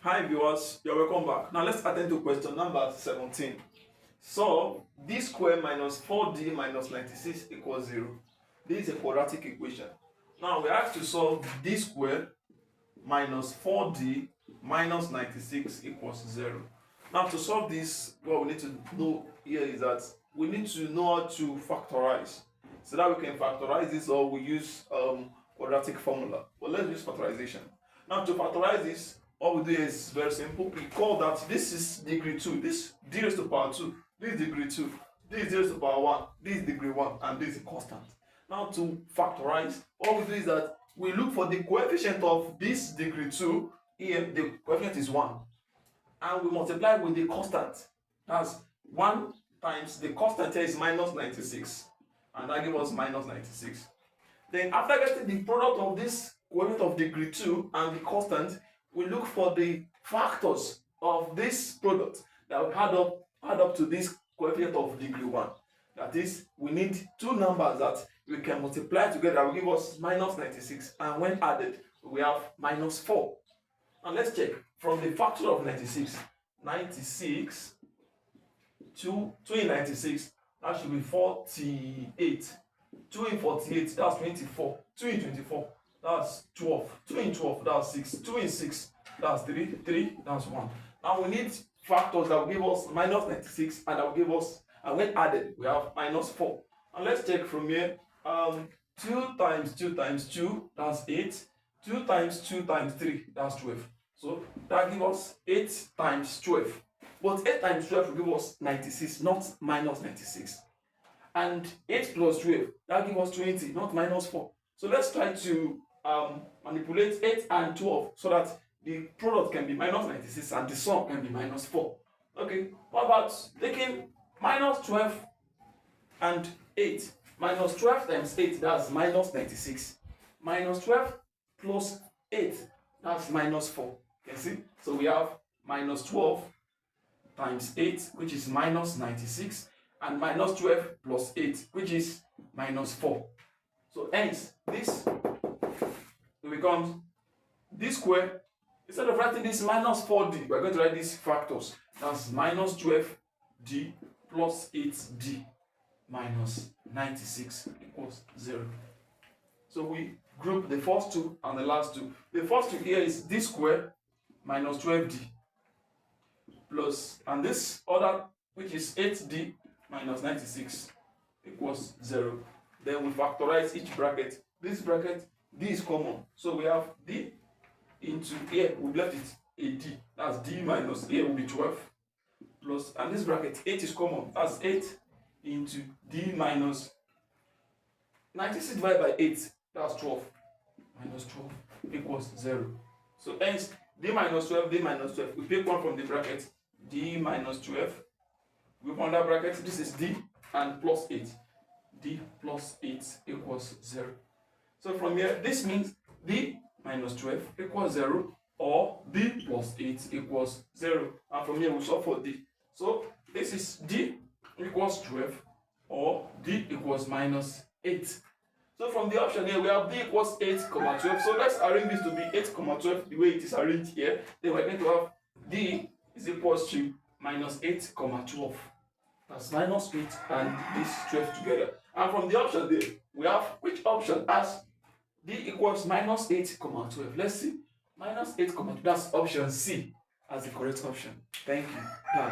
Hi viewers, you're welcome back. Now let's attend to question number 17. So d square minus 4d minus 96 equals 0. This is a quadratic equation. Now we have to solve d square minus 4d minus 96 equals 0. Now to solve this, what we need to know here is that we need to know how to factorize. So that we can factorize this, or we use quadratic formula. But let's use factorization. Now to factorize this, all we do is very simple. We call that this is degree 2, this d raised to power 2, this is degree 2, this is d raised to power 1, this is degree 1, and this is a constant. Now to factorize, all we do is that we look for the coefficient of this degree 2, here the coefficient is 1, and we multiply with the constant. That's 1 times the constant here is minus 96, and that gives us minus 96. Then after getting the product of this coefficient of degree 2 and the constant, we look for the factors of this product that will add up to this coefficient of degree 1. That is, we need two numbers that we can multiply together that will give us minus 96, and when added we have minus 4. And let's check from the factor of 96. 2 in 96, that should be 48. 2 in 48, that's 24. 2 in 24, that's 12. 2 in 12, that's 6. 2 in 6, that's 3. 3, that's 1. Now we need factors that will give us minus 96, and that will give us, and when added, we have minus 4. And let's check from here. 2 times 2 times 2, that's 8. 2 times 2 times 3, that's 12. So that gives us 8 times 12. But 8 times 12 will give us 96, not minus 96. And 8 plus 12, that gives us 20, not minus 4. So let's try to manipulate 8 and 12 so that the product can be minus 96 and the sum can be minus 4. Okay, what about taking minus 12 and 8? Minus 12 times 8, that's minus 96. Minus 12 plus 8, that's minus 4. You can see? So we have minus 12 times 8, which is minus 96, and minus 12 plus 8, which is minus 4. So hence, this becomes d square. Instead of writing this minus 4d, we're going to write these factors. That's minus 12d plus 8d minus 96 equals 0. So we group the first two and the last two. The first two here is d square minus 12d plus, and this other, which is 8d minus 96 equals 0. Then we factorize each bracket. This bracket, d is common, so we have d into here, we left it a d, that's d minus here will be 12 plus, and this bracket 8 is common, that's 8 into d minus 96 divided by 8, that's 12, minus 12 equals 0. So hence d minus 12, d minus 12, we pick one from the bracket, d minus 12, we put another bracket, this is d, and plus 8, d plus 8 equals 0. So from here, this means d minus 12 equals 0, or d plus 8 equals 0. And from here, we solve for d. So this is d equals 12, or d equals minus 8. So from the option here, we have d equals 8, 12. So let's arrange this to be 8, 12, the way it is arranged here. Then we're going to have d is equals to minus 8, 12. That's minus 8 and this 12 together. And from the option there, we have which option has d equals minus 8, 12. Let's see. Minus 8, 12. That's option C as the correct option. Thank you. Done.